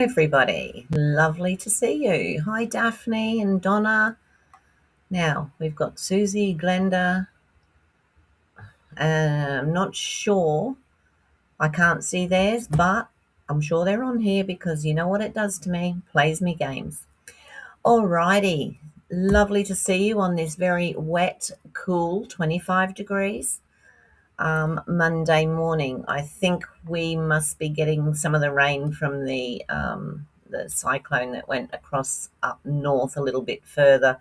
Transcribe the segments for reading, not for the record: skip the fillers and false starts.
Everybody, lovely to see you. Hi, Daphne and Donna. Now, we've got Susie, Glenda. I'm not sure. I can't see theirs, but I'm sure they're on here because you know what it does to me? Plays me games. Alrighty. Lovely to see you on this very wet, cool 25 degrees Monday morning. I think we must be getting some of the rain from the cyclone that went across up north a little bit further.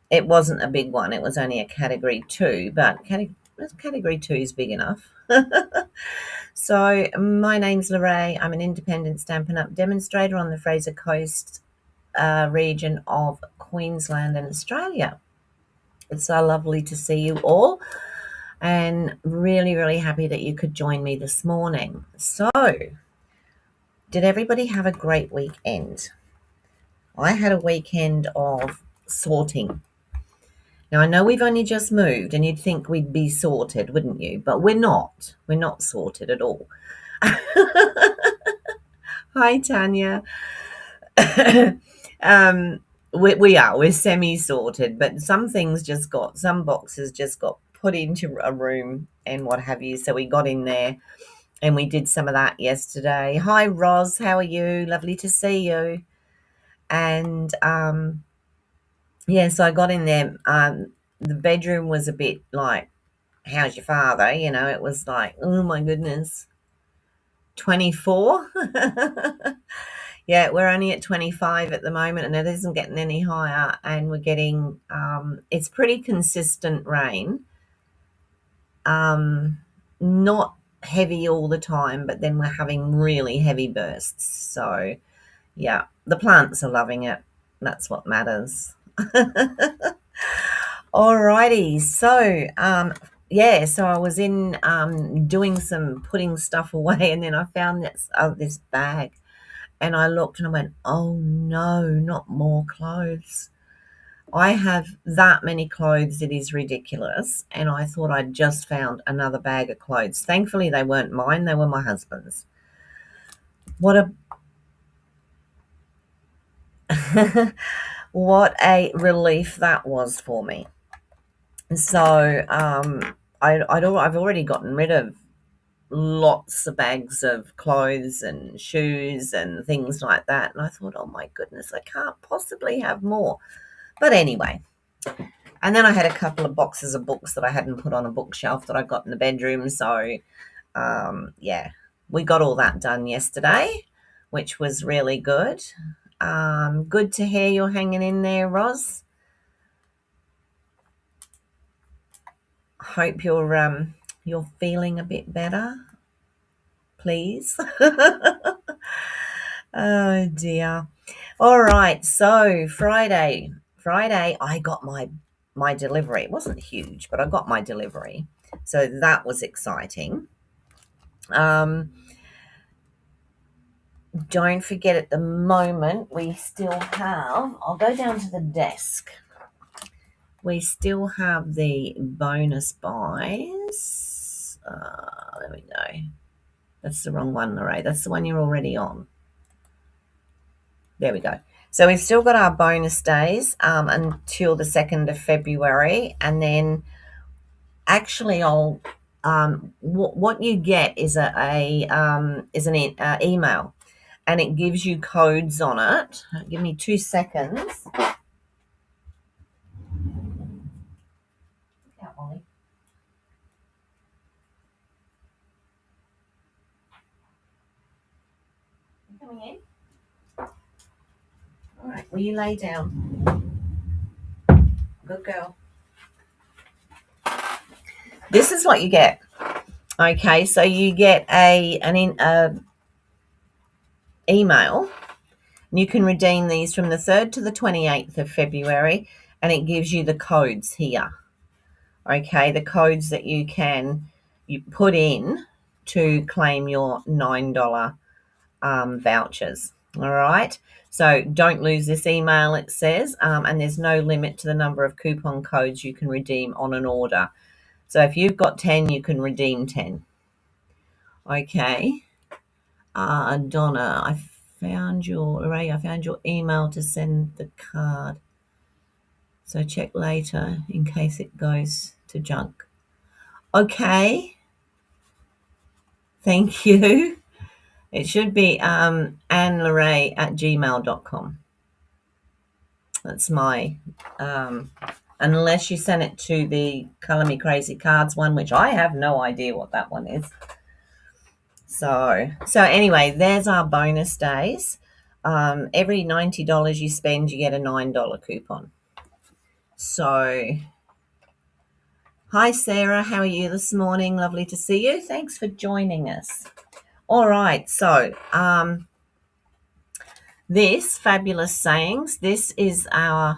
It wasn't a big one. It was only a category 2, but category 2 is big enough. So my name's Lorraine. I'm an independent Stampin' Up! Demonstrator on the Fraser Coast region of Queensland and Australia. It's so lovely to see you all and really, really happy that you could join me this morning. So, did everybody have a great weekend? I had a weekend of sorting. Now, I know we've only just moved and you'd think we'd be sorted, wouldn't you? But we're not. We're not sorted at all. Hi, Tanya. We are. We're semi-sorted, but some boxes just got put into a room and what have you. So we got in there and we did some of that yesterday. Hi, Roz. How are you? Lovely to see you. And, so I got in there. The bedroom was a bit like, how's your father? It was like, oh, my goodness. 24. Yeah, we're only at 25 at the moment and it isn't getting any higher, and we're getting it's pretty consistent rain, not heavy all the time, but then we're having really heavy bursts. So yeah, the plants are loving it. That's what matters. Alrighty, so so I was in doing putting stuff away, and then I found this bag. And I looked and I went, oh no, not more clothes. I have that many clothes, it is ridiculous. And I thought I'd just found another bag of clothes. Thankfully, they weren't mine, they were my husband's. What a relief that was for me. So I've already gotten rid of lots of bags of clothes and shoes and things like that, and I thought, oh my goodness, I can't possibly have more. But anyway, and then I had a couple of boxes of books that I hadn't put on a bookshelf that I got in the bedroom. So we got all that done yesterday, which was really good. Good to hear you're hanging in there, Roz. Hope you're feeling a bit better, please. Oh dear. All right, so Friday I got my delivery. It wasn't huge, but I got my delivery, so that was exciting. Don't forget, at the moment we still have, I'll go down to the desk, we still have the bonus buys. There we go. That's the wrong one, Lorraine. That's the one you're already on. There we go. So we've still got our bonus days until the 2nd of February, and then actually I'll what you get is an email, and it gives you codes on it. Give me 2 seconds. Yeah, Ollie. You coming in? All right, will you lay down? Good girl. This is what you get. Okay, so you get an email. You can redeem these from the 3rd to the 28th of February, and it gives you the codes here. Okay, the codes that you put in to claim your $9 vouchers. All right, so don't lose this email, it says, and there's no limit to the number of coupon codes you can redeem on an order. So if you've got 10, you can redeem 10. Okay. Donna, I found your email to send the card. So check later in case it goes to junk. Okay. Thank you. It should be annelorraine@gmail.com. That's my, unless you send it to the Color Me Crazy Cards one, which I have no idea what that one is. So anyway, there's our bonus days. Every $90 you spend, you get a $9 coupon. So, hi Sarah, how are you this morning? Lovely to see you. Thanks for joining us. All right, so this Fabulous Sayings, this is our,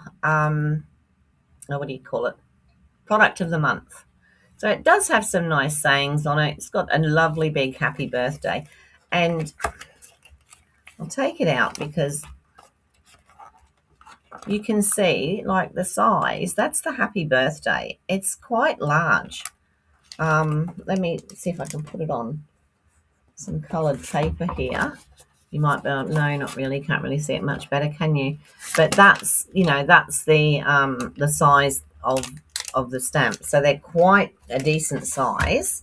what do you call it? Product of the month. So it does have some nice sayings on it. It's got a lovely big happy birthday. And I'll take it out because you can see, like, the size. That's the happy birthday. It's quite large. Let me see if I can put it on some coloured paper here. You might be, no, not really. Can't really see it much better, can you? But that's, that's the size of the stamp. So they're quite a decent size,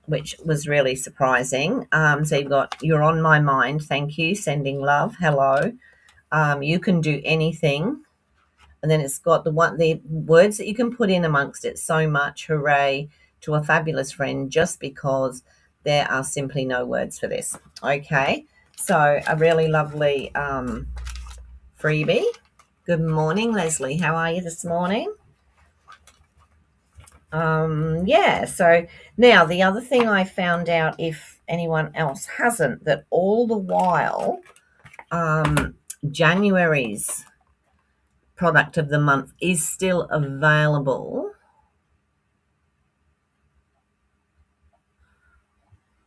which was really surprising. So you've got, you're on my mind, thank you, sending love, hello. You can do anything. And then it's got the words that you can put in amongst it. So much, hooray, to a fabulous friend, just because there are simply no words for this. Okay, so a really lovely freebie. Good morning, Leslie. How are you this morning? Yeah, so now the other thing I found out, if anyone else hasn't, that all the while January's product of the month is still available.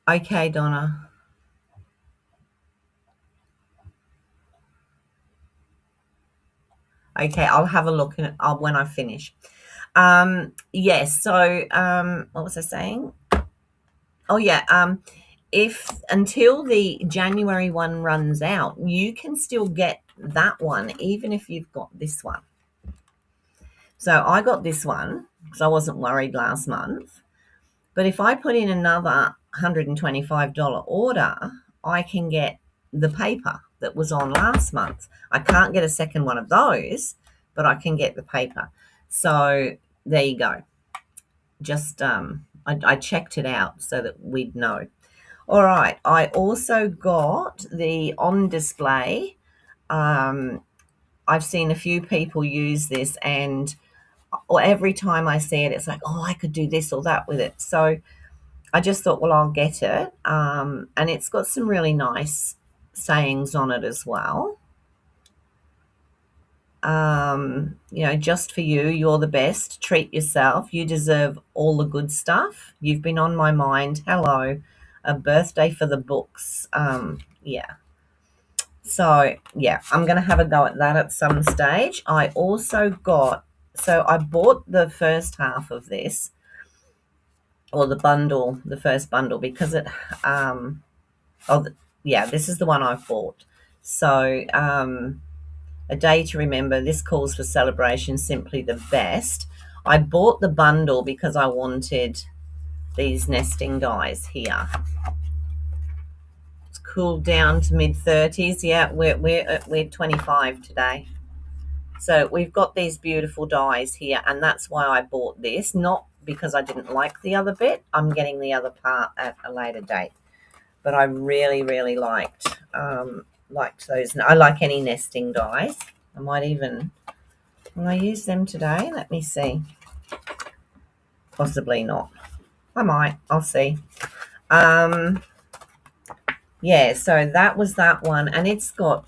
Okay, Donna. Okay, I'll have a look when I finish. Yes, so what was I saying? Oh, yeah, if until the January one runs out, you can still get that one even if you've got this one. So I got this one because I wasn't worried last month. But if I put in another $125 order, I can get the paper that was on last month. I can't get a second one of those, but I can get the paper. So there you go. Just I checked it out so that we'd know. All right. I also got the on display. I've seen a few people use this, and every time I see it, it's like, oh, I could do this or that with it. So I just thought, well, I'll get it. And it's got some really nice sayings on it as well. Just for you, you're the best. Treat yourself. You deserve all the good stuff. You've been on my mind. Hello. A birthday for the books. Yeah. So, yeah, I'm going to have a go at that at some stage. I also got, so I bought the first half of this, or the bundle, the first bundle, because it, this is the one I've bought. So, a day to remember, this calls for celebration, simply the best. I bought the bundle because I wanted these nesting dies here. It's cooled down to mid-30s. Yeah, we're 25 today. So we've got these beautiful dies here, and that's why I bought this, not because I didn't like the other bit. I'm getting the other part at a later date. But I really, really liked those. I like any nesting dies. I might even, will I use them today? Let me see. Possibly not. I might. I'll see. Yeah, so that was that one, and it's got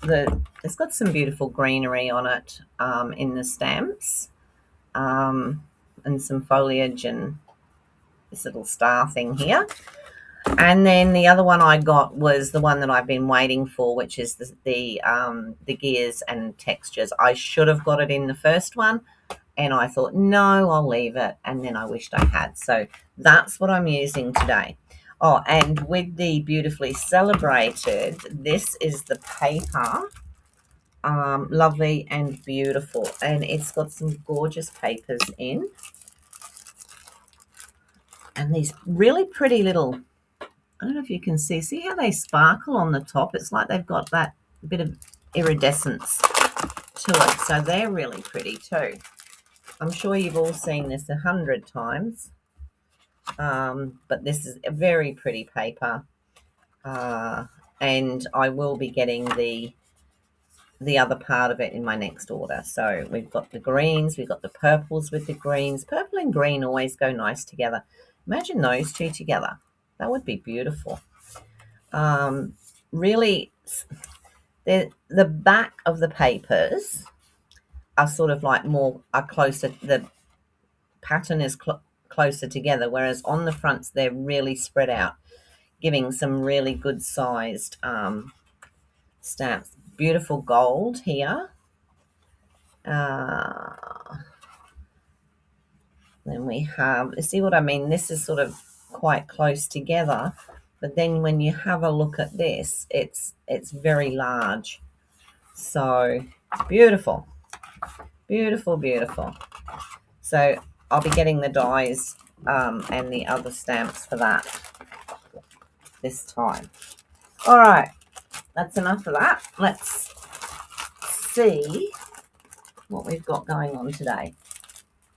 some beautiful greenery on it in the stamps, and some foliage and this little star thing here. And then the other one I got was the one that I've been waiting for, which is the gears and textures. I should have got it in the first one, and I thought, no, I'll leave it, and then I wished I had. So that's what I'm using today. Oh, and with the Beautifully Celebrated, this is the paper. Lovely and beautiful. And it's got some gorgeous papers in. And these really pretty little, I don't know if you can see how they sparkle on the top? It's like they've got that bit of iridescence to it. So they're really pretty too. I'm sure you've all seen this 100 times. But this is a very pretty paper. And I will be getting the other part of it in my next order. So we've got the greens, we've got the purples with the greens. Purple and green always go nice together. Imagine those two together. That would be beautiful. Really, the back of the papers are sort of like are closer. The pattern is closer together, whereas on the fronts they're really spread out, giving some really good sized stamps. Beautiful gold here. Then we have, see what I mean? This is sort of quite close together, but then when you have a look at this, it's very large. So beautiful, beautiful, beautiful. So I'll be getting the dies and the other stamps for that this time. All right, that's enough of that. Let's see what we've got going on today.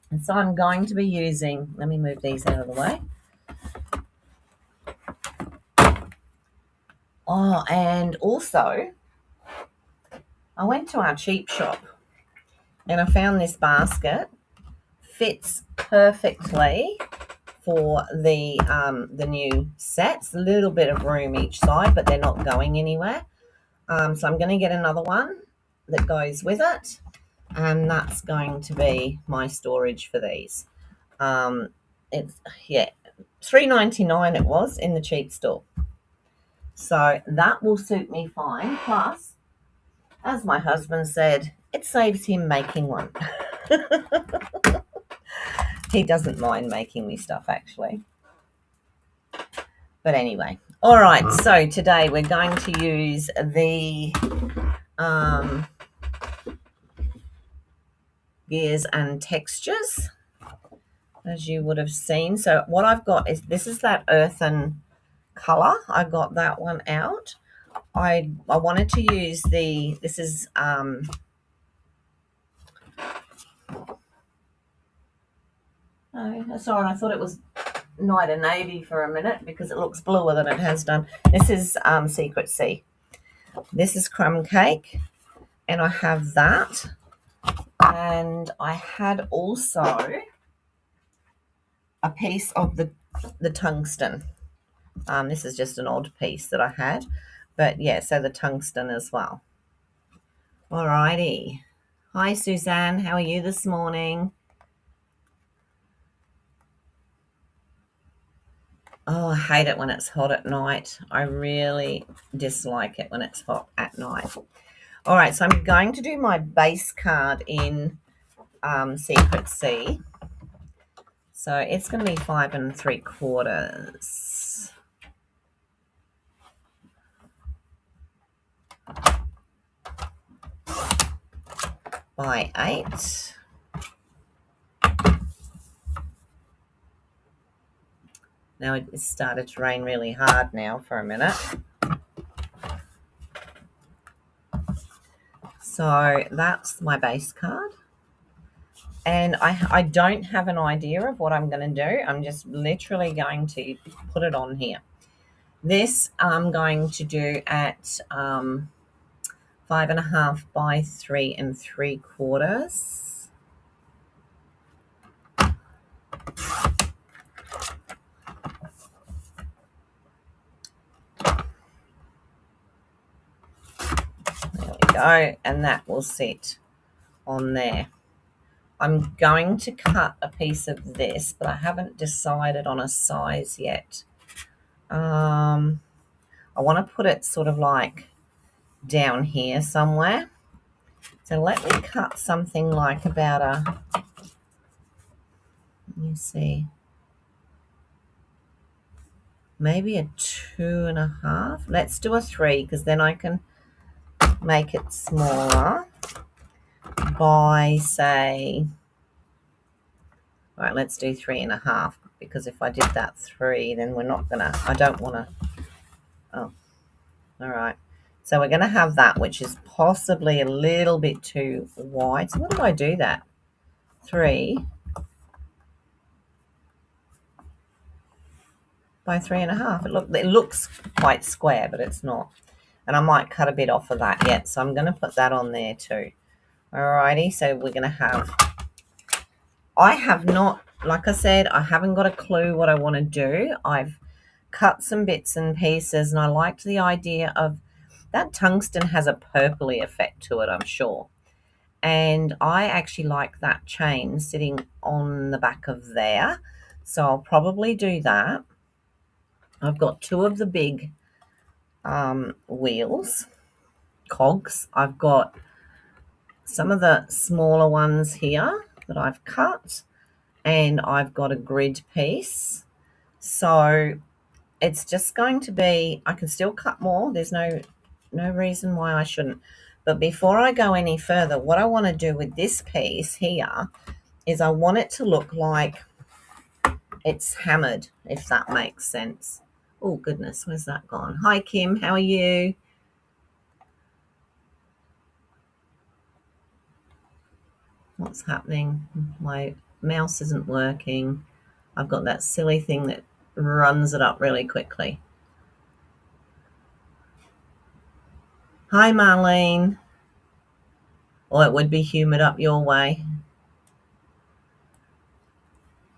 And so I'm going to be using, let me move these out of the way. Oh, and also I went to our cheap shop and I found this basket. Fits perfectly for the new sets. A little bit of room each side, but they're not going anywhere. So I'm going to get another one that goes with it, and that's going to be my storage for these. It's $3.99 it was in the cheap store. So that will suit me fine. Plus, as my husband said, it saves him making one. He doesn't mind making me stuff, actually. But anyway, all right. So today we're going to use the gears and textures, as you would have seen. So what I've got is, this is that earthen color. I got that one out. I wanted to use this is oh, sorry, I thought it was Night of Navy for a minute because it looks bluer than it has done. This is Secret Sea. This is Crumb Cake, and I have that. And I had also a piece of the tungsten. This is just an odd piece that I had, but yeah, so the tungsten as well. Alrighty. Hi Suzanne, how are you this morning? Oh, I hate it when it's hot at night. I really dislike it when it's hot at night. All right, so I'm going to do my base card in Secret Sea. So it's going to be 5 3/4 by 8. Now it started to rain really hard now for a minute. So that's my base card. And I don't have an idea of what I'm going to do. I'm just literally going to put it on here. This I'm going to do at 5 1/2 by 3 3/4. There we go, and that will sit on there. I'm going to cut a piece of this, but I haven't decided on a size yet. I want to put it sort of like down here somewhere. So let me cut something like about let me see. maybe a 2.5. Let's do a 3 because then I can make it smaller by, say, all right, let's do 3.5, because if I did that 3, then we're not gonna, I don't want to, oh, all right. So we're going to have that, which is possibly a little bit too wide. So what do I do that? 3 by 3.5. It looks quite square, but it's not. And I might cut a bit off of that yet. So I'm going to put that on there too. Alrighty, so we're going to have, I have not, like I said, I haven't got a clue what I want to do. I've cut some bits and pieces, and I liked the idea of that tungsten has a purpley effect to it, I'm sure. And I actually like that chain sitting on the back of there. So I'll probably do that. I've got 2 of the big wheels, cogs. I've got some of the smaller ones here that I've cut, and I've got a grid piece. So it's just going to be, I can still cut more. There's no reason why I shouldn't. But before I go any further, what I want to do with this piece here is I want it to look like it's hammered, if that makes sense. Oh, goodness, where's that gone? Hi, Kim, how are you? What's happening? My mouse isn't working. I've got that silly thing that runs it up really quickly. Hi, Marlene. Or it would be humid up your way.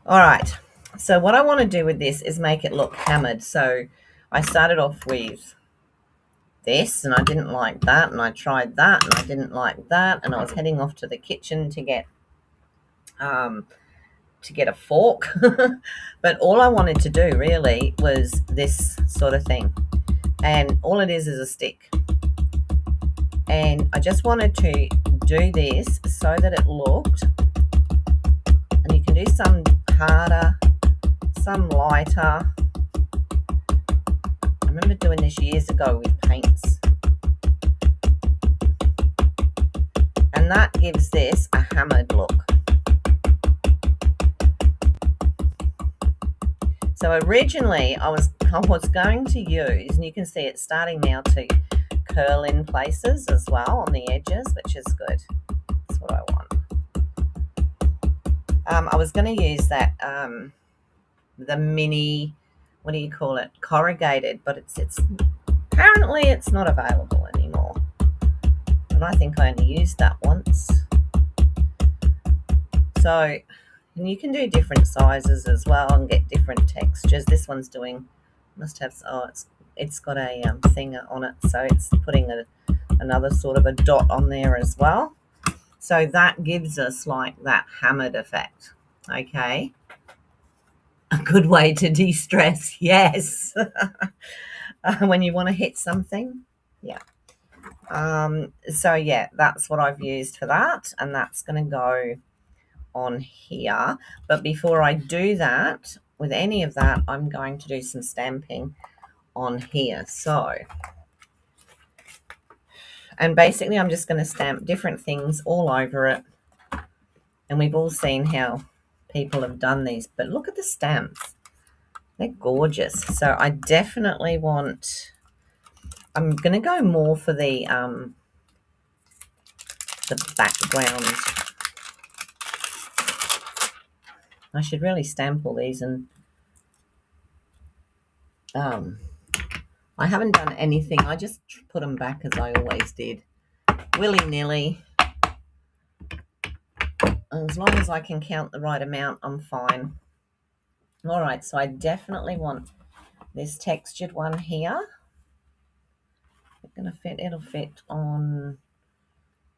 All right, so what I want to do with this is make it look hammered. So I started off with this, and I didn't like that, and I tried that, and I didn't like that, and I was heading off to the kitchen to get a fork. But all I wanted to do really was this sort of thing, and all it is a stick. And I just wanted to do this so that it looked, and you can do some harder, some lighter. I remember doing this years ago with paints. And that gives this a hammered look. So originally I was going to use, and you can see it's starting now to curl in places as well on the edges, which is good. That's what I want. I was going to use that, the mini, what do you call it, corrugated, but it's apparently it's not available anymore. And I think I only used that once. So, and you can do different sizes as well and get different textures. This one's doing, must have, oh, it's got a thing on it, so it's putting another sort of a dot on there as well. So that gives us like that hammered effect. Okay, a good way to de-stress. Yes. When you want to hit something. Yeah. So yeah, that's what I've used for that, and that's going to go on here. But before I do that with any of that, I'm going to do some stamping on here. So, and basically I'm just going to stamp different things all over it, and we've all seen how people have done these, but look at the stamps, they're gorgeous. So I definitely want, I'm going to go more for the background. I should really stamp all these, and I haven't done anything. I just put them back as I always did, willy-nilly. As long as I can count the right amount, I'm fine. All right, so I definitely want this textured one here. It's gonna fit, it'll fit on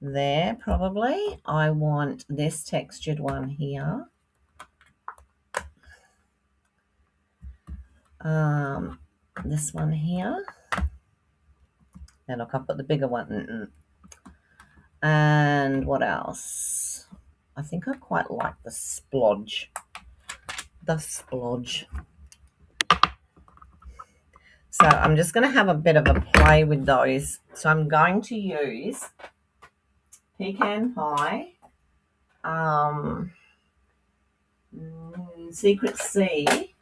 there probably. I want this textured one here. This one here. And look, I've got the bigger one. And what else? I think I quite like the splodge. The splodge. So I'm just going to have a bit of a play with those. So I'm going to use Pecan Pie, Secret Sea,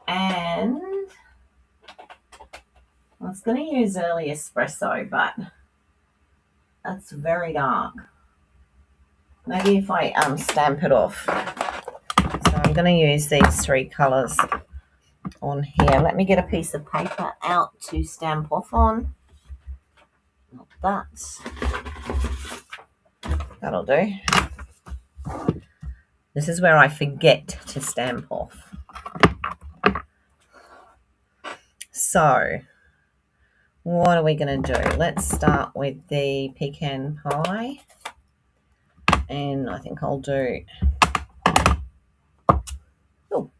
and I was going to use Early Espresso, but that's very dark. Maybe if I stamp it off. So I'm going to use these three colours on here. Let me get a piece of paper out to stamp off on. Not that. That'll do. This is where I forget to stamp off. So what are we going to do? Let's start with the pecan pie. And I think I'll do... Oh.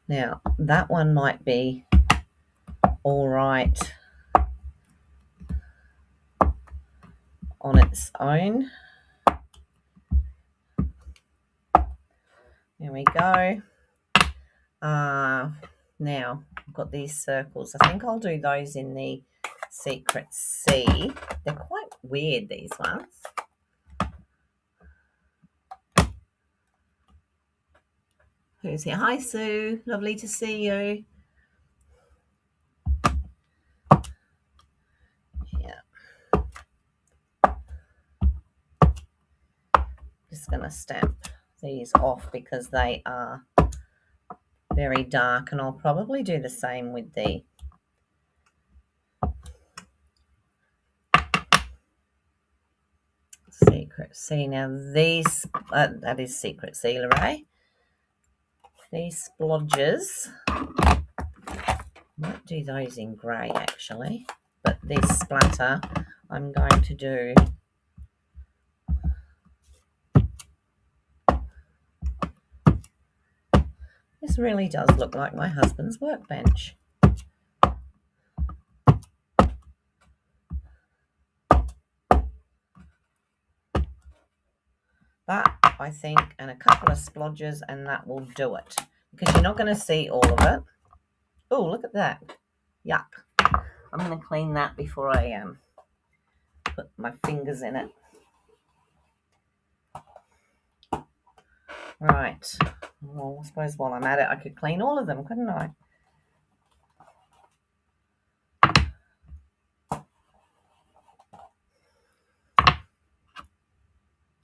Now, that one might be all right on its own. There we go. Now, I've got these circles. I think I'll do those in the Secret Sea. They're quite weird, these ones. Who's here? Hi, Sue. Lovely to see you. Yeah. Just going to stamp these off because they are very dark, and I'll probably do the same with the Secret Sea. Now these, that is Secret Sea, Lorraine. These splodges, might do those in grey actually, but this splatter I'm going to do this. Really does look like my husband's workbench. That, I think, and a couple of splodges, and that will do it, because you're not going to see all of it. Oh, look at that. Yuck. I'm going to clean that before I put my fingers in it. Right. Well, I suppose while I'm at it, I could clean all of them, couldn't I?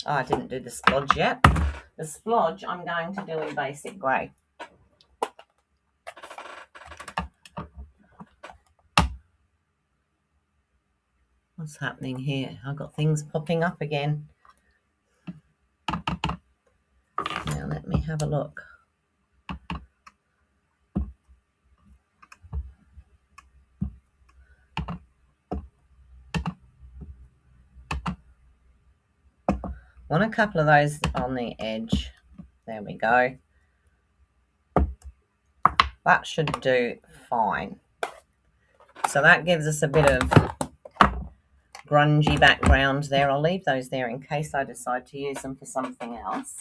Oh, I didn't do the splodge yet. The splodge I'm going to do in basic grey. What's happening here? I've got things popping up again. Now let me have a look. Want a couple of those on the edge. There we go. That should do fine. So that gives us a bit of grungy background there. I'll leave those there in case I decide to use them for something else.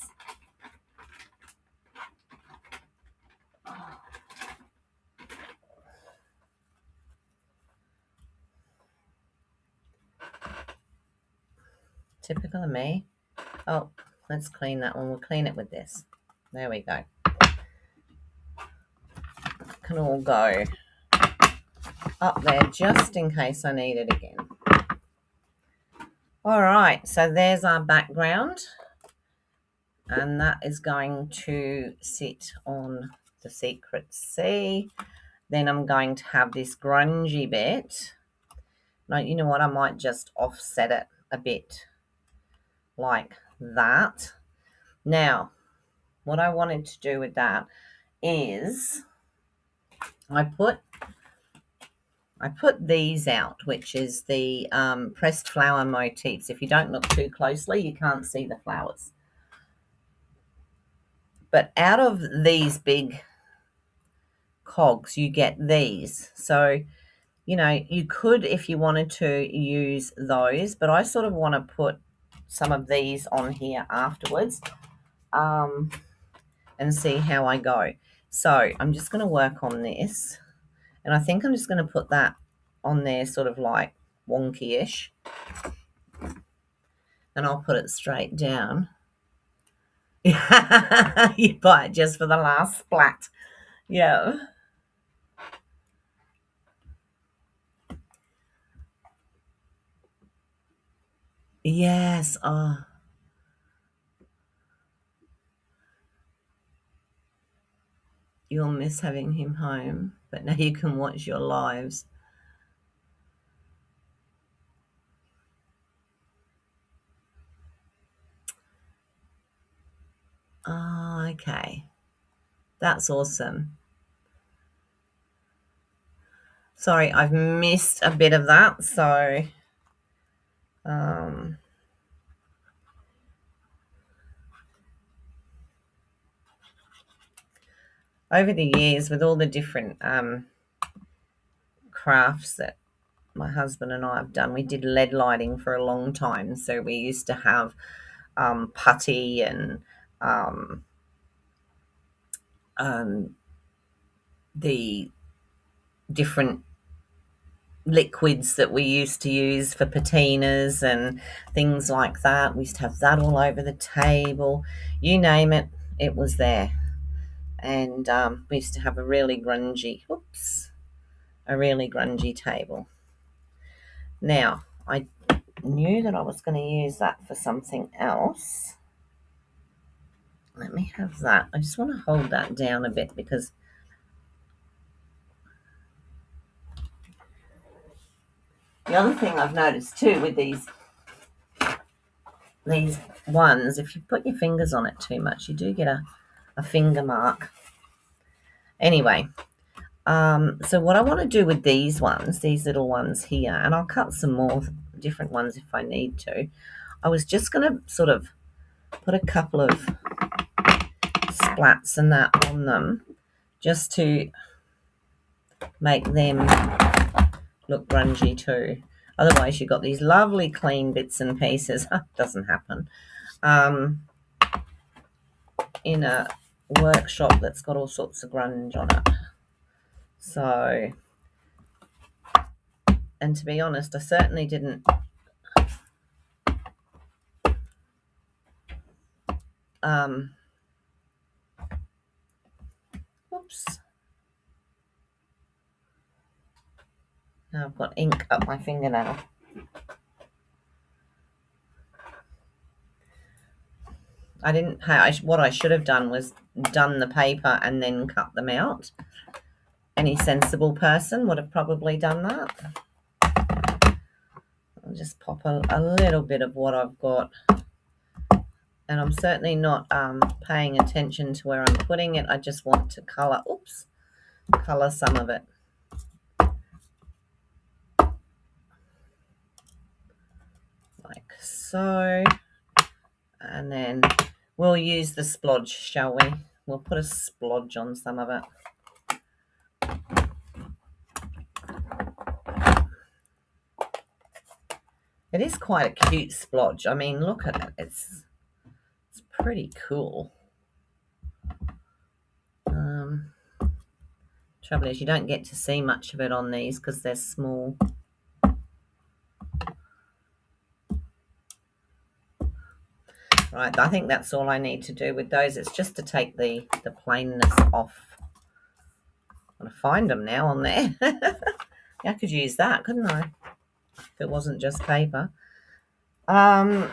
Typical of me. Oh, let's clean that one. We'll clean it with this. There we go. Can all go up there just in case I need it again. All right, so there's our background, and that is going to sit on the Secret Sea. Then I'm going to have this grungy bit. Now, you know what? I might just offset it a bit like that. Now, what I wanted to do with that is I put these out, which is the pressed flower motifs. If you don't look too closely, you can't see the flowers. But out of these big cogs, you get these. So, you know, you could, if you wanted to, use those, but I sort of want to put some of these on here afterwards and see how I go. So I'm just going to work on this. And I think I'm just going to put that on there sort of like wonky-ish. And I'll put it straight down. You buy it just for the last splat. Yeah. Yes. Oh, you'll miss having him home, but now you can watch your lives. Oh, okay. That's awesome. Sorry, I've missed a bit of that. So, um, over the years, with all the different crafts that my husband and I have done, we did lead lighting for a long time. So we used to have putty and um, um, the different liquids that we used to use for patinas and things like that. We used to have that all over the table. You name it, it was there. And we used to have a really grungy table. Now, I knew that I was going to use that for something else. Let me have that. I just want to hold that down a bit because the other thing I've noticed too with these ones, if you put your fingers on it too much, you do get a finger mark. Anyway, so what I want to do with these ones, these little ones here, and I'll cut some more different ones if I need to. I was just going to sort of put a couple of splats and that on them just to make them look grungy too. Otherwise, you've got these lovely clean bits and pieces. Doesn't happen. In a workshop that's got all sorts of grunge on it. So, and to be honest, I certainly didn't oops. Now I've got ink up my fingernail. I didn't pay. What I should have done was done the paper and then cut them out. Any sensible person would have probably done that. I'll just pop a little bit of what I've got. And I'm certainly not paying attention to where I'm putting it. I just want to colour, colour some of it. Like so. And then we'll use the splodge, shall we? We'll put a splodge on some of it. It is quite a cute splodge. I mean, look at it. It's pretty cool. Trouble is you don't get to see much of it on these because they're small. Right, I think that's all I need to do with those. It's just to take the plainness off. I'm going to find them now on there. I could use that, couldn't I? If it wasn't just paper. Yeah,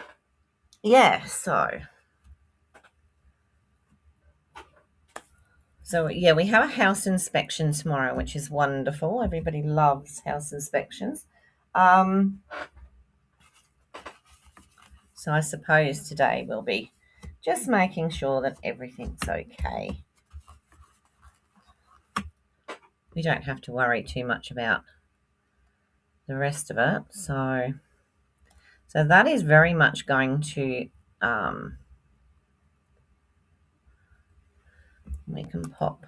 So, yeah, we have a house inspection tomorrow, which is wonderful. Everybody loves house inspections. So I suppose today we'll be just making sure that everything's okay. We don't have to worry too much about the rest of it. So that is very much going to, we can pop.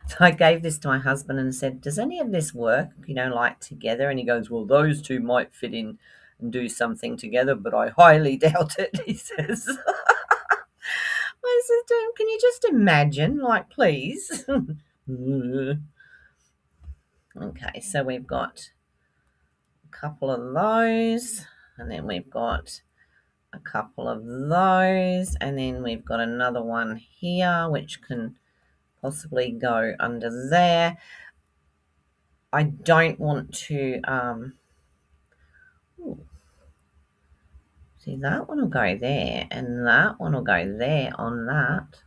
So I gave this to my husband and said, does any of this work, like together? And he goes, well, those two might fit in and do something together, but I highly doubt it, he says. I said, can you just imagine, like, please? Okay, so we've got a couple of those, and then we've got a couple of those, and then we've got another one here which can possibly go under there. I don't want to see, that one will go there and that one will go there on that,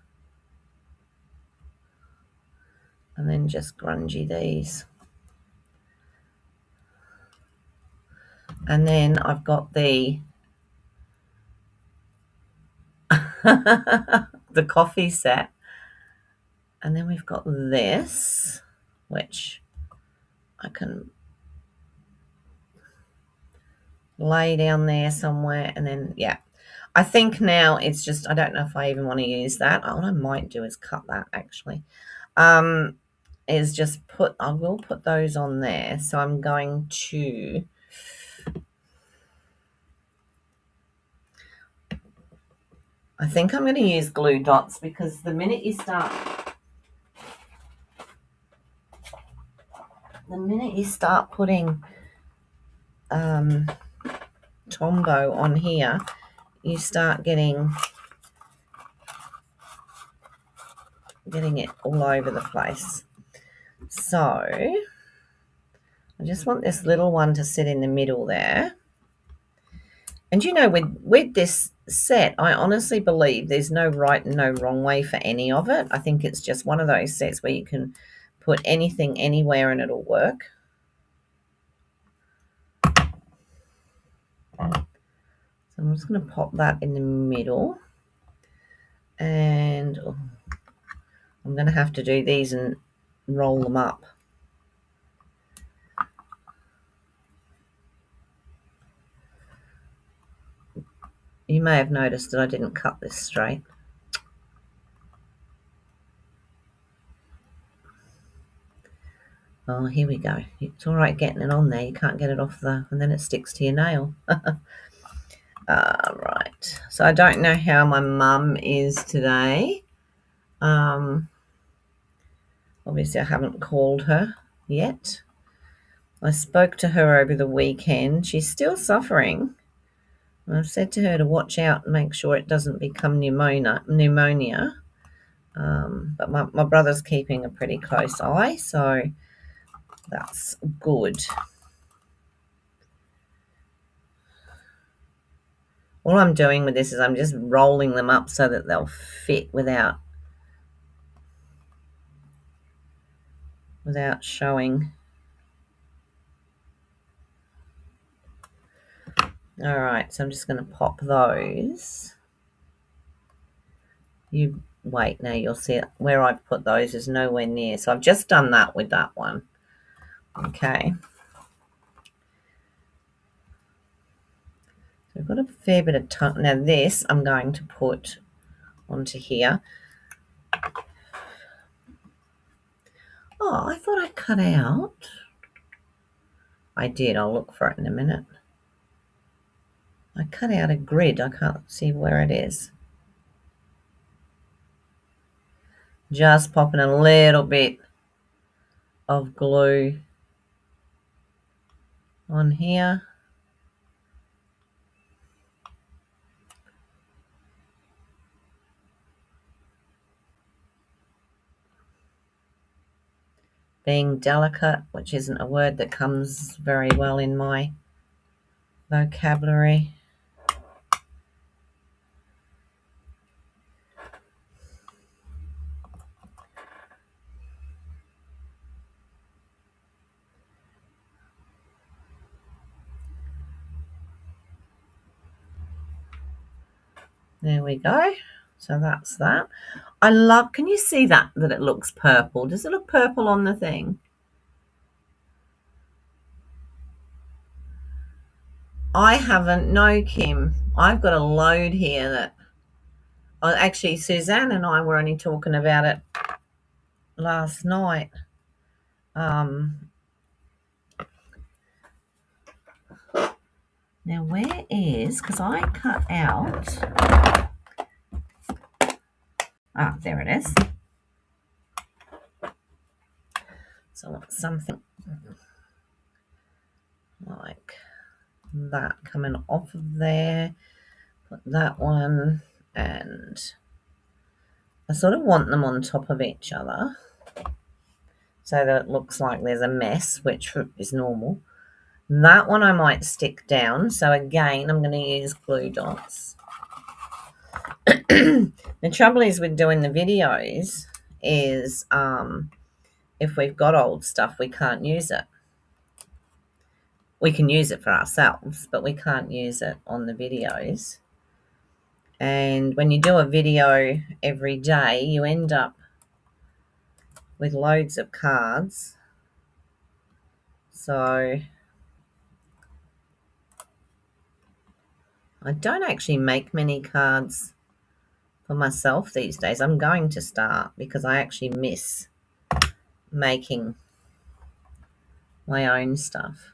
and then just grungy these, and then I've got the the coffee set, and then we've got this which I can lay down there somewhere, and then yeah, I think now it's just, I don't know if I even want to use that. What I might do is cut that actually. Is just I will put those on there. So I'm going to, I think I'm going to use glue dots, because the minute you start putting Tombow on here, you start getting it all over the place. So I just want this little one to sit in the middle there. And you know, with this set, I honestly believe there's no right and no wrong way for any of it. I think it's just one of those sets where you can put anything anywhere and it'll work. So I'm just going to pop that in the middle, and I'm going to have to do these and roll them up. You may have noticed that I didn't cut this straight. Oh, here we go. It's all right getting it on there. You can't get it off and then it sticks to your nail. Right. So I don't know how my mum is today. Obviously I haven't called her yet. I spoke to her over the weekend. She's still suffering. I've said to her to watch out and make sure it doesn't become pneumonia. But my brother's keeping a pretty close eye, so that's good. All I'm doing with this is I'm just rolling them up so that they'll fit without showing. All right, so I'm just going to pop those. You wait, now you'll see where I've put those is nowhere near. So I've just done that with that one. Okay. So I've got a fair bit of time. Now this I'm going to put onto here. Oh, I thought I cut out. I did. I'll look for it in a minute. I cut out a grid. I can't see where it is. Just popping a little bit of glue on here. Being delicate, which isn't a word that comes very well in my vocabulary. There we go. So that's that. I love, can you see that it looks purple? Does it look purple on the thing? I haven't, no, Kim. I've got a load here that, actually Suzanne and I were only talking about it last night. Now where is, because I cut out, there it is. So something that coming off of there. Put that one, and I sort of want them on top of each other so that it looks like there's a mess, which is normal. That one I might stick down. So again, I'm going to use glue dots. The trouble is with doing the videos is if we've got old stuff, we can't use it. We can use it for ourselves, but we can't use it on the videos. And when you do a video every day, you end up with loads of cards. So I don't actually make many cards for myself these days. I'm going to start because I actually miss making my own stuff.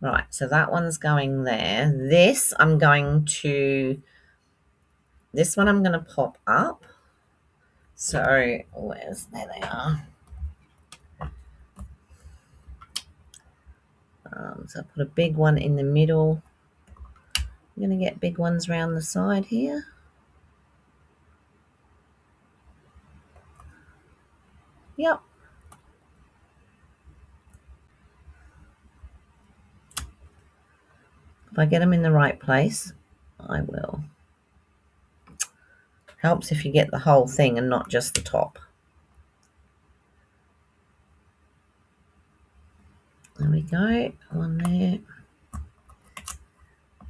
Right, so that one's going there. This one I'm going to pop up. So there they are. So I put a big one in the middle. I'm going to get big ones around the side here. Yep. If I get them in the right place, I will. Helps if you get the whole thing and not just the top. There we go. One there.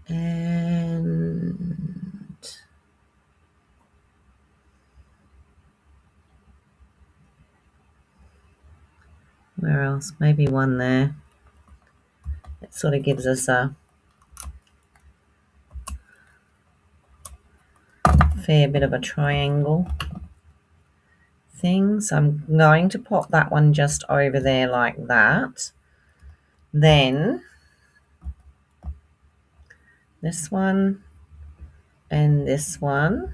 And where else? Maybe one there. It sort of gives us a fair bit of a triangle thing. So I'm going to pop that one just over there like that. Then this one and this one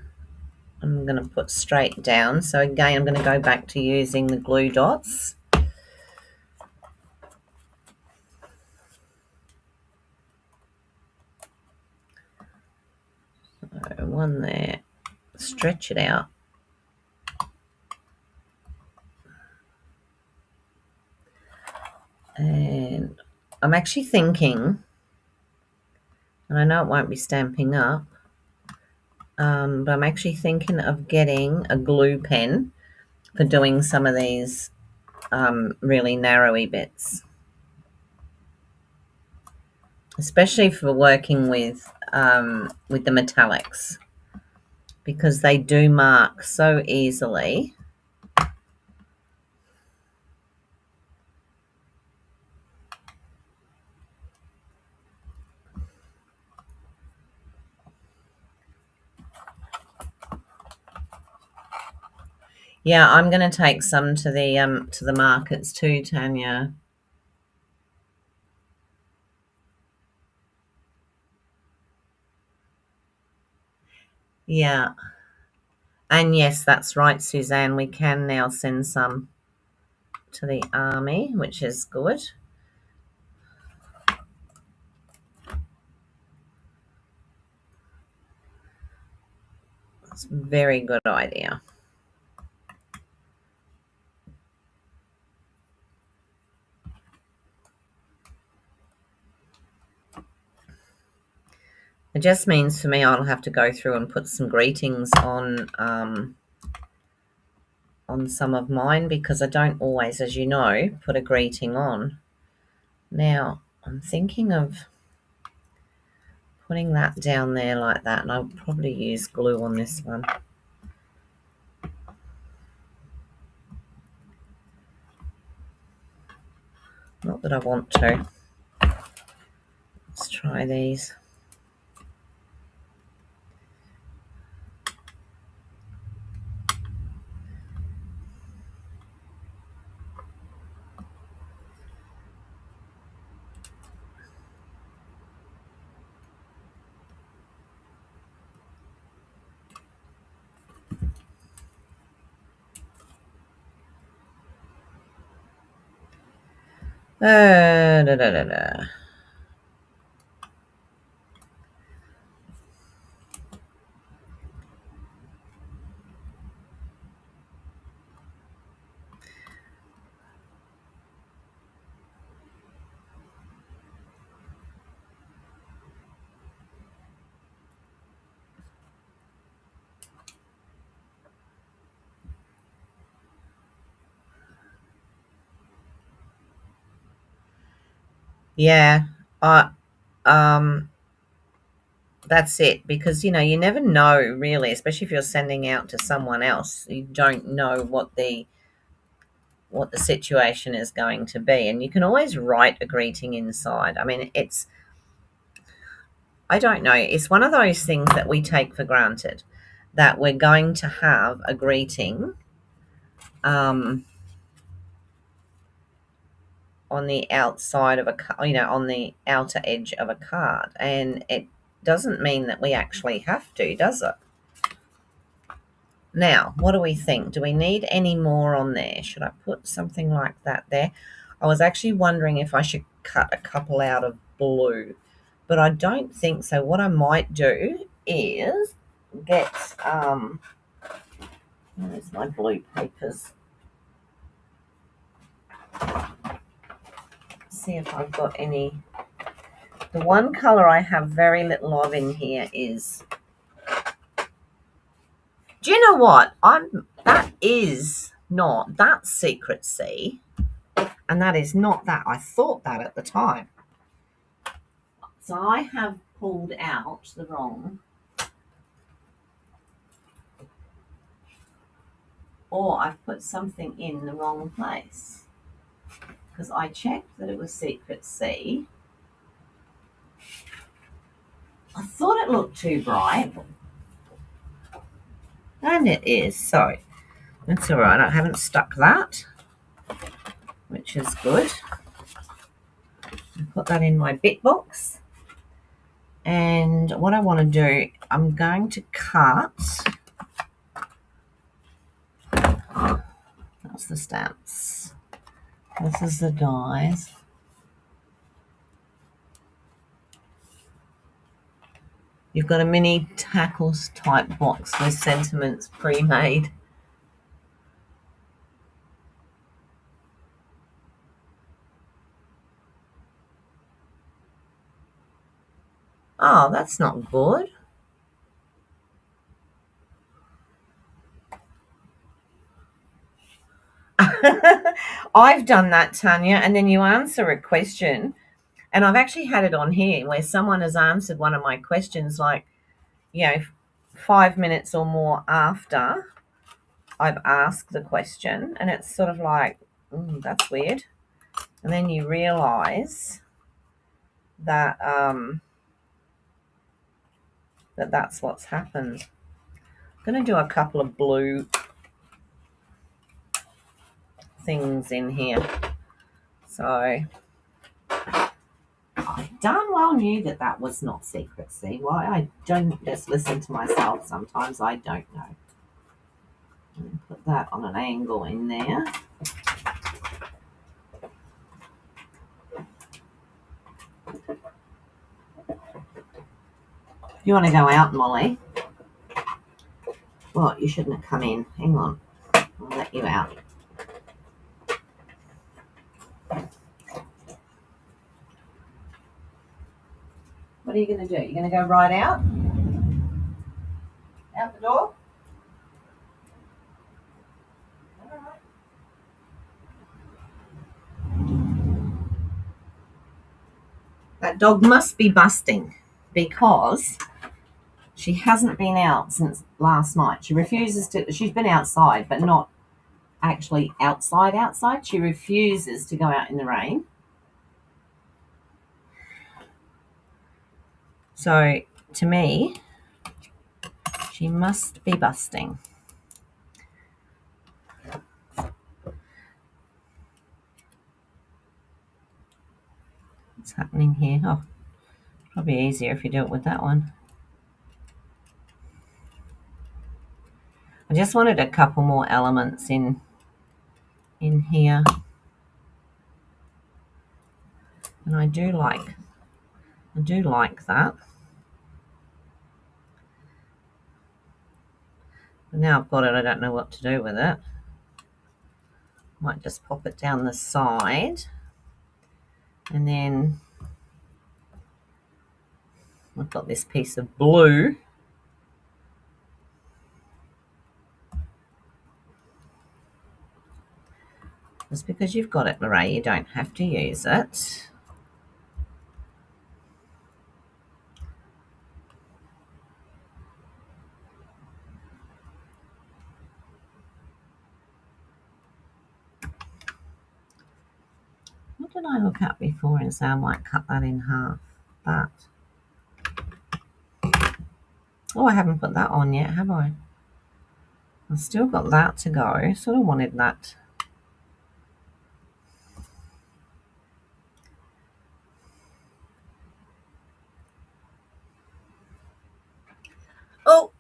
I'm going to put straight down. So again, I'm going to go back to using the glue dots. So one there, stretch it out. And I'm actually thinking, and I know it won't be stamping up, but I'm actually thinking of getting a glue pen for doing some of these really narrowy bits, especially for working with the metallics, because they do mark so easily. Yeah, I'm going to take some to the markets too, Tanya. Yeah. And yes, that's right, Suzanne. We can now send some to the army, which is good. It's a very good idea. It just means for me I'll have to go through and put some greetings on some of mine, because I don't always, as you know, put a greeting on. Now, I'm thinking of putting that down there like that, and I'll probably use glue on this one. Not that I want to. Let's try these. Da, da, da, da. Yeah, I that's it, because you never know really, especially if you're sending out to someone else. You don't know what the situation is going to be, and you can always write a greeting inside. I mean, I don't know, it's one of those things that we take for granted, that we're going to have a greeting um, on the outside of on the outer edge of a card, and it doesn't mean that we actually have to, does it? Now, what do we think? Do we need any more on there? Should I put something like that there? I was actually wondering if I should cut a couple out of blue, but I don't think so. What I might do is get, where's my blue papers? See if I've got any. The one color I have very little of in here is, do you know what? That is not, that's Secret Sea, and that is not that. I thought that at the time. So I have pulled out the wrong, or I've put something in the wrong place, because I checked that it was Secret Sea. I thought it looked too bright, and it is, so that's all right. I haven't stuck that, which is good. I'll put that in my bit box. And what I want to do, I'm going to cut, that's the stamps, this is the dies. You've got a mini tackles type box with sentiments pre-made. Oh, that's not good. I've done that, Tanya, and then you answer a question, and I've actually had it on here where someone has answered one of my questions, like, 5 minutes or more after I've asked the question, and it's sort of like, that's weird. And then you realize that that's what's happened. I'm going to do a couple of blue things in here. So I darn well knew that was not Secret Sea. Why I don't just listen to myself sometimes, I don't know. Put that on an angle in there. You want to go out, Molly? Well, you shouldn't have come in. Hang on. I'll let you out. What are you going to do? You're going to go right out? Out the door? All right. That dog must be busting, because she hasn't been out since last night. She refuses to. She's been outside, but not actually outside. She refuses to go out in the rain. So to me, she must be busting. What's happening here? Oh, probably easier if you do it with that one. I just wanted a couple more elements in here. And I do like that. But now I've got it, I don't know what to do with it. Might just pop it down the side. And then I've got this piece of blue. Just because you've got it, Lorraine, you don't have to use it. did I look at before and say I might cut that in half? That. Oh, I haven't put that on yet, have I? I've still got that to go. Sort of wanted that. Oh,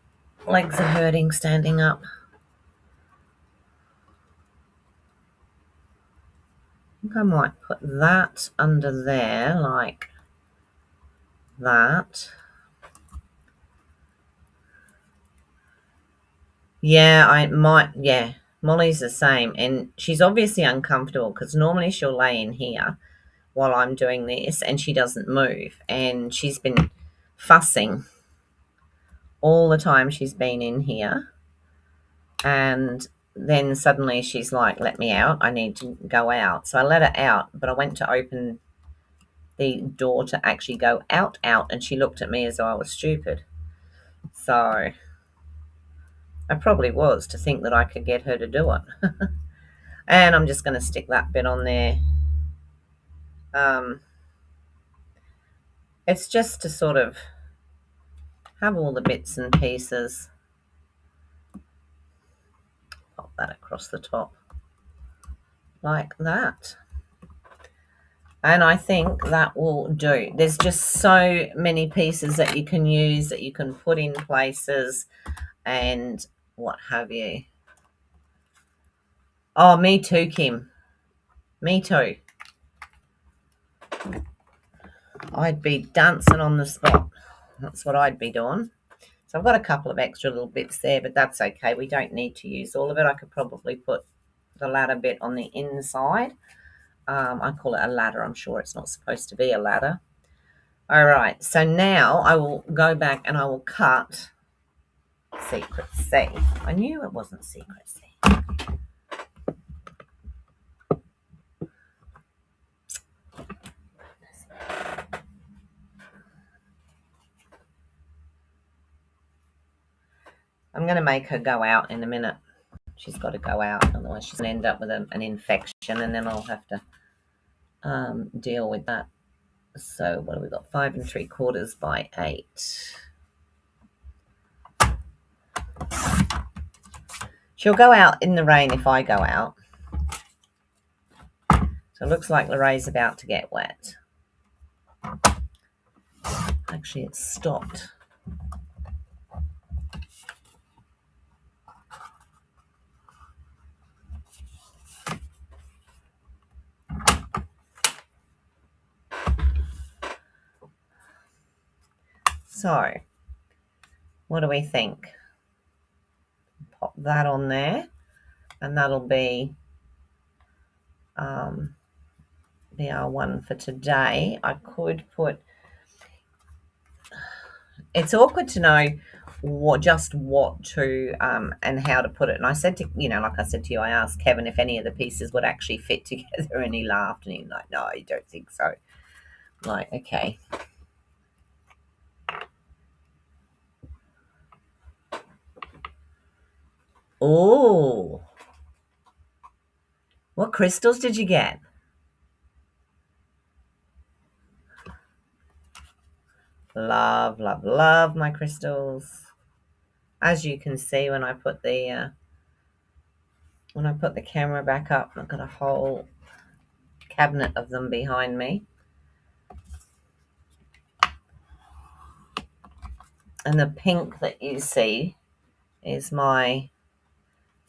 legs are hurting standing up. I think I might put that under there like that. Yeah, I might, yeah. Molly's the same, and she's obviously uncomfortable because normally she'll lay in here while I'm doing this and she doesn't move, and she's been fussing all the time she's been in here, and then suddenly she's like, let me out, I need to go out. So I let her out, but I went to open the door to actually go out, and she looked at me as though I was stupid. So I probably was, to think that I could get her to do it. And I'm just going to stick that bit on there. It's just to sort of have all the bits and pieces. Pop that across the top like that. And I think that will do. There's just so many pieces that you can use, that you can put in places and what have you. Oh, me too, Kim. Me too. I'd be dancing on the spot. That's what I'd be doing. So I've got a couple of extra little bits there, but that's okay. We don't need to use all of it. I could probably put the ladder bit on the inside. I call it a ladder. I'm sure it's not supposed to be a ladder. All right. So now I will go back and I will cut Secret C. I knew it wasn't Secret C. I'm going to make her go out in a minute. She's got to go out, otherwise she's going to end up with an infection, and then I'll have to deal with that. So what have we got? 5 3/4 by 8. She'll go out in the rain if I go out. So it looks like Lorraine's about to get wet. Actually, it's stopped. So, what do we think? Pop that on there, and that'll be our one for today. I could put. It's awkward to know what to and how to put it. And I said to like I said to you, I asked Kevin if any of the pieces would actually fit together, and he laughed and he's like, "No, I don't think so." I'm like, okay. Oh, what crystals did you get? Love, love, love my crystals. As you can see, when I put the camera back up, I've got a whole cabinet of them behind me. And the pink that you see is my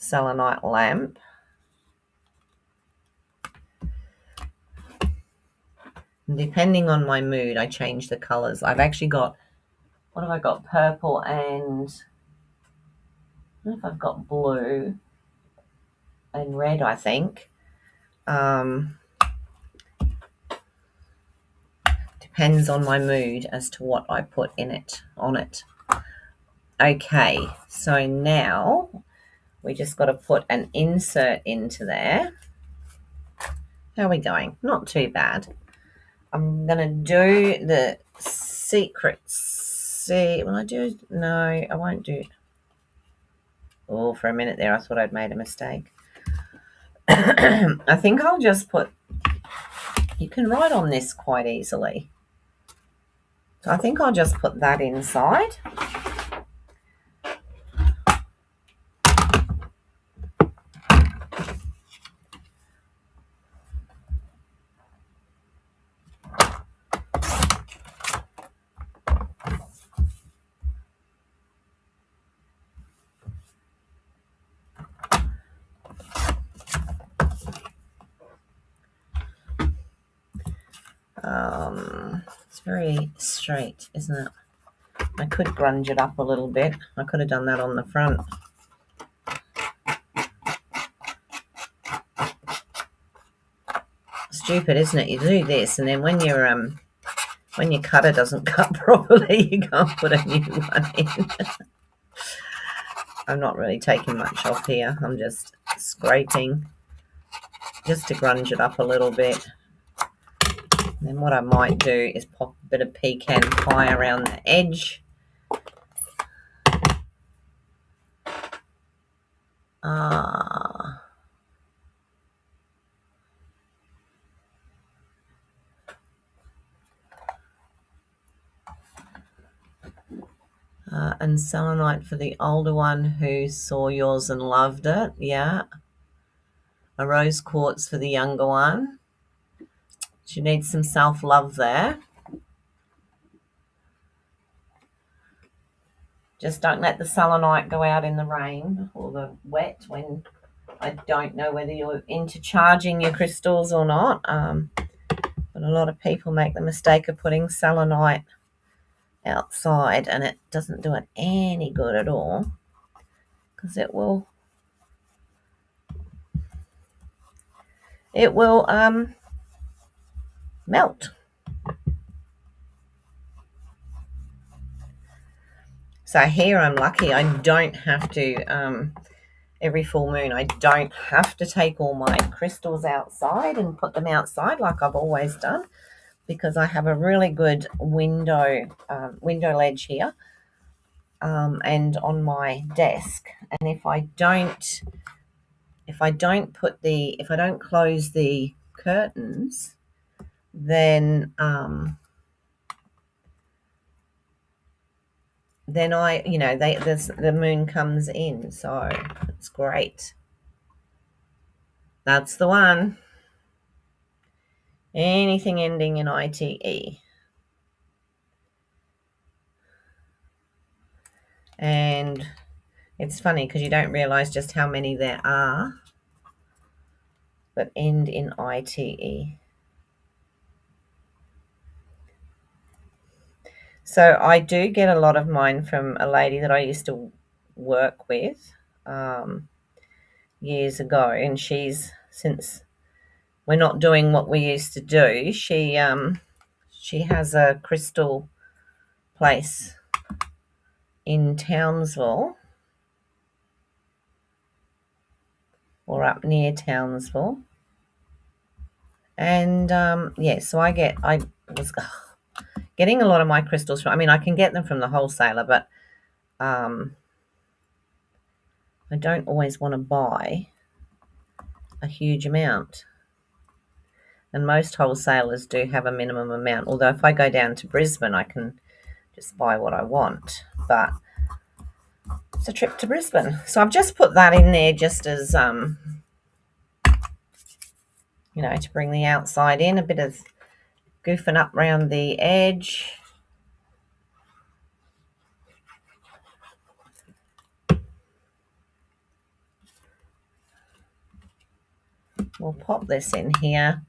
selenite lamp. And depending on my mood, I change the colors. I've actually got, what have I got? Purple and, I don't know if I've got blue and red, I think. Depends on my mood as to what I put on it. Okay, so now we just got to put an insert into there. How are we going? Not too bad. I'm going to do the secrets. Will I do? No, I won't do. Oh, for a minute there, I thought I'd made a mistake. I think I'll just put You can write on this quite easily. So I think I'll just put that inside. It's very straight, isn't it? I could grunge it up a little bit. I could have done that on the front. Stupid, isn't it? You do this, and then when your cutter doesn't cut properly, you can't put a new one in. I'm not really taking much off here. I'm just scraping just to grunge it up a little bit. And then what I might do is pop a bit of pecan pie around the edge. And selenite for the older one who saw yours and loved it. Yeah. A rose quartz for the younger one. She needs some self-love there. Just don't let the selenite go out in the rain or the wet when I don't know whether you're into charging your crystals or not. But a lot of people make the mistake of putting selenite outside, and it doesn't do it any good at all because it will melt. So here I'm lucky. I don't have to, every full moon, I don't have to take all my crystals outside and put them outside like I've always done, because I have a really good window ledge here and on my desk. And if I don't close the curtains, then the moon comes in, so it's great. That's the one. Anything ending in ITE. And it's funny because you don't realize just how many there are that end in ITE. So I do get a lot of mine from a lady that I used to work with years ago, and since we're not doing what we used to do, she has a crystal place in Townsville, or up near Townsville. And so I was getting a lot of my crystals from, I can get them from the wholesaler, but I don't always want to buy a huge amount. And most wholesalers do have a minimum amount, although if I go down to Brisbane, I can just buy what I want. But it's a trip to Brisbane. So I've just put that in there just as, to bring the outside in, a bit of goofing up around the edge. We'll pop this in here.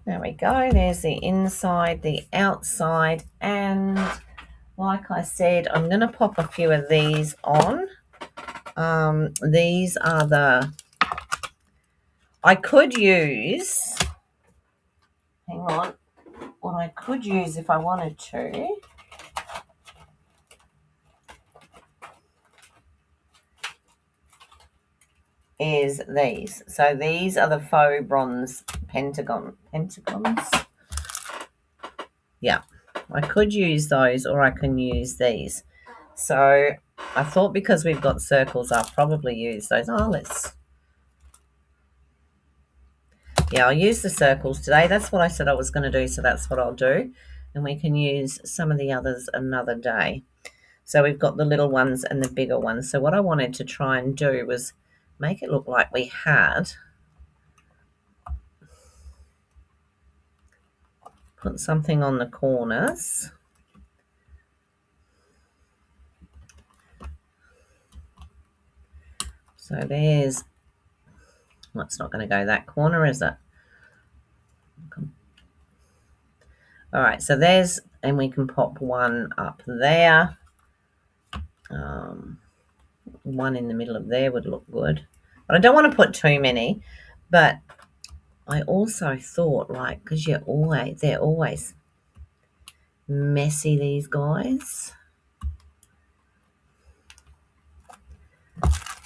There we go. There's the inside, the outside, and like I said, I'm going to pop a few of these on. These are I could use, hang on, what I could use if I wanted to is these. So these are the faux bronze pentagons. Yeah, I could use those, or I can use these. So I thought because we've got circles, I'll probably use those. I'll use the circles today. That's what I said I was going to do, so that's what I'll do. And we can use some of the others another day. So we've got the little ones and the bigger ones. So what I wanted to try and do was make it look like we had put something on the corners. So there's, well, it's not going to go that corner, is it? All right, so there's, and we can pop one up there. One in the middle of there would look good. But I don't want to put too many. But I also thought, like, because they're always messy, these guys.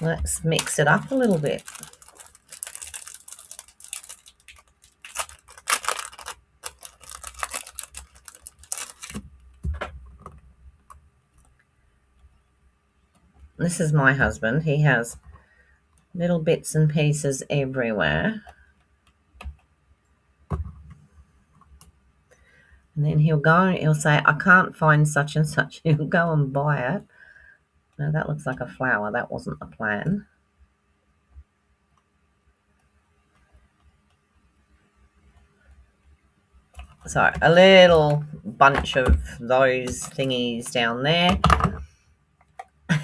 Let's mix it up a little bit. This is my husband. He has little bits and pieces everywhere. And then he'll say, I can't find such and such. He'll go and buy it. Now that looks like a flower. That wasn't the plan. So a little bunch of those thingies down there.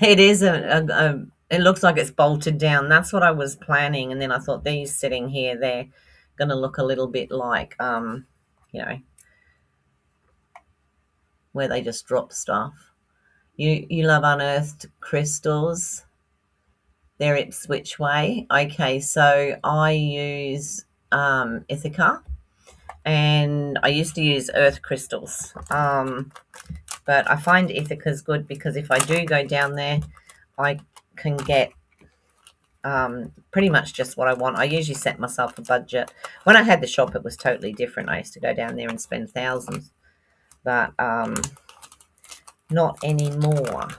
It is it looks like it's bolted down. That's what I was planning. And then I thought these sitting here, they're going to look a little bit like, where they just drop stuff. You love unearthed crystals. They're Ipswich way. Okay, so I use Ithaca, and I used to use earth crystals. But I find Ithaca's good because if I do go down there, I can get pretty much just what I want. I usually set myself a budget. When I had the shop, it was totally different. I used to go down there and spend thousands, but not anymore.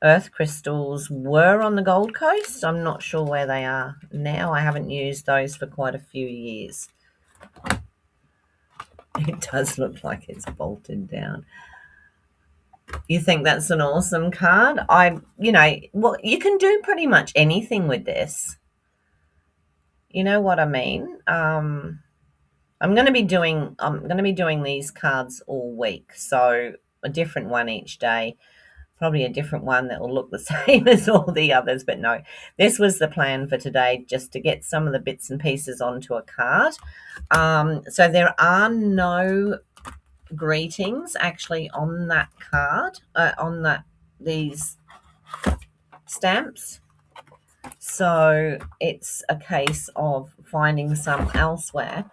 Earth crystals were on the Gold Coast. I'm not sure where they are now. I haven't used those for quite a few years. It does look like it's bolted down. You think that's an awesome card? You can do pretty much anything with this. You know what I mean? I'm going to be doing these cards all week, so a different one each day. Probably a different one that will look the same as all the others, but no, this was the plan for today, just to get some of the bits and pieces onto a card. So there are no greetings actually on that card, these stamps. So it's a case of finding some elsewhere.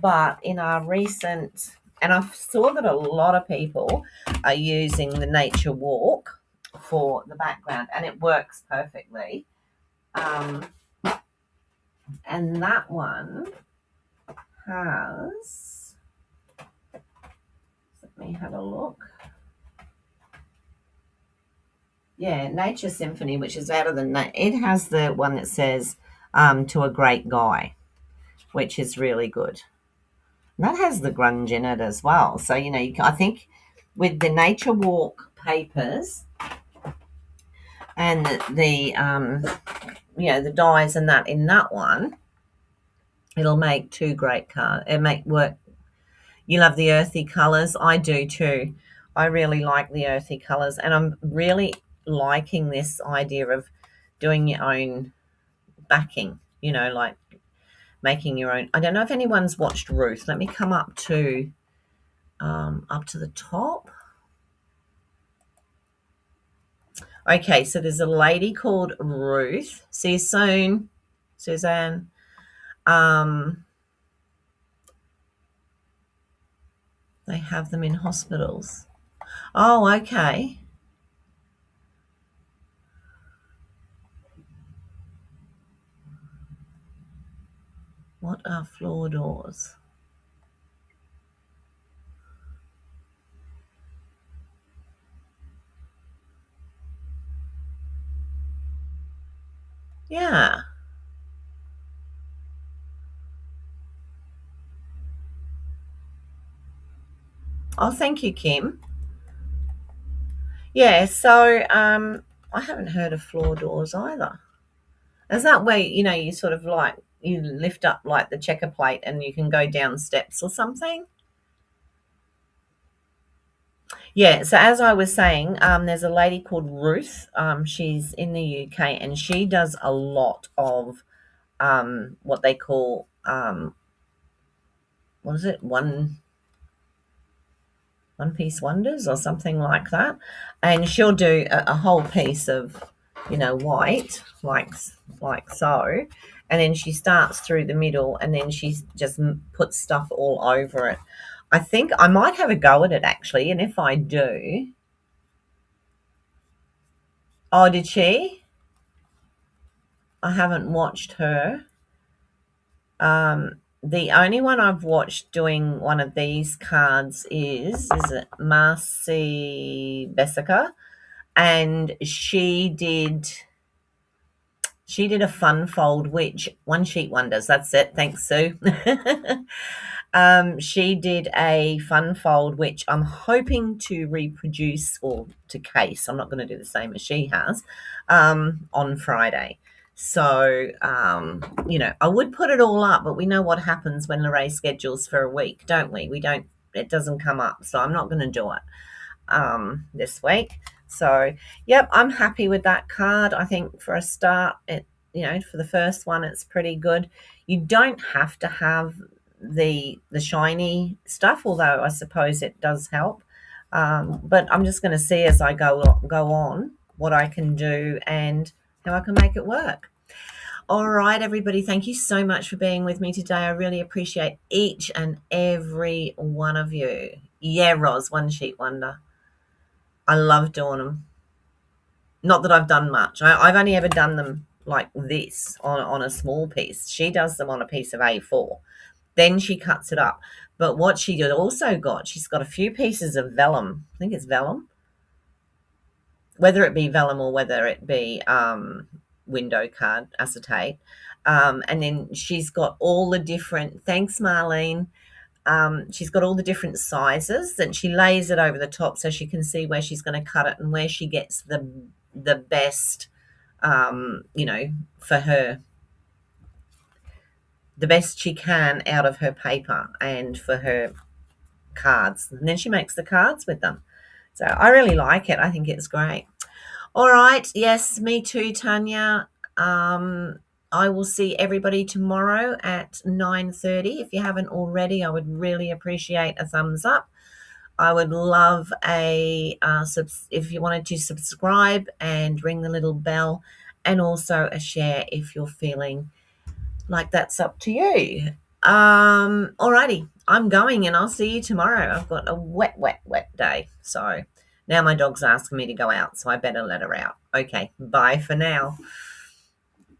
But in our recent, and I saw that a lot of people are using the nature walk for the background, and it works perfectly. And that one has, let me have a look. Yeah, Nature Symphony, which is out of it has the one that says to a great guy, which is really good. And that has the grunge in it as well. So, I think with the Nature Walk papers and the dyes and that in that one, it'll make two great cards. It'll make work. You love the earthy colours. I do too. I really like the earthy colours, and I'm really liking this idea of doing your own backing, like making your own. I don't know if anyone's watched Ruth. Let me come up to the top. Okay, so there's a lady called Ruth. See you soon, Suzanne. They have them in hospitals. Oh, okay. What are floor doors? Yeah. Oh, thank you, Kim. Yeah, so I haven't heard of floor doors either. Is that where, you sort of like you lift up like the checker plate and you can go down steps or something? Yeah, so as I was saying, there's a lady called Ruth. She's in the UK and she does a lot of what they call what is it? One piece wonders or something like that. And she'll do a whole piece of, white, like so. And then she starts through the middle and then she just puts stuff all over it. I think I might have a go at it actually. And if I do, oh, did she? I haven't watched her. The only one I've watched doing one of these cards is it Marcy Bessica, and she did a fun fold, which one sheet wonders. That's it. Thanks, Sue. She did a fun fold, which I'm hoping to reproduce or to case. I'm not going to do the same as she has on Friday. So, I would put it all up, but we know what happens when Lorraine schedules for a week, don't we? It doesn't come up. So I'm not going to do it this week. So, yep, I'm happy with that card. I think for a start, for the first one, it's pretty good. You don't have to have the shiny stuff, although I suppose it does help. But I'm just going to see as I go on what I can do and how I can make it work. All right, everybody, thank you so much for being with me today. I really appreciate each and every one of you. Yeah, Roz, one sheet wonder. I love doing them. Not that I've done much. I've only ever done them like this on a small piece. She does them on a piece of A4. Then she cuts it up. But what she also got, she's got a few pieces of vellum. I think it's vellum. Whether it be vellum or whether it be window card acetate. And then she's got all the different, thanks, Marlene. She's got all the different sizes and she lays it over the top so she can see where she's going to cut it and where she gets the best, for her, the best she can out of her paper and for her cards. And then she makes the cards with them. So I really like it. I think it's great. All right. Yes, me too, Tanya. I will see everybody tomorrow at 9:30. If you haven't already, I would really appreciate a thumbs up. I would love if you wanted to subscribe and ring the little bell, and also a share if you're feeling like that's up to you. Alrighty, I'm going and I'll see you tomorrow. I've got a wet, wet, wet day. So now my dog's asking me to go out, so I better let her out. Okay, bye for now.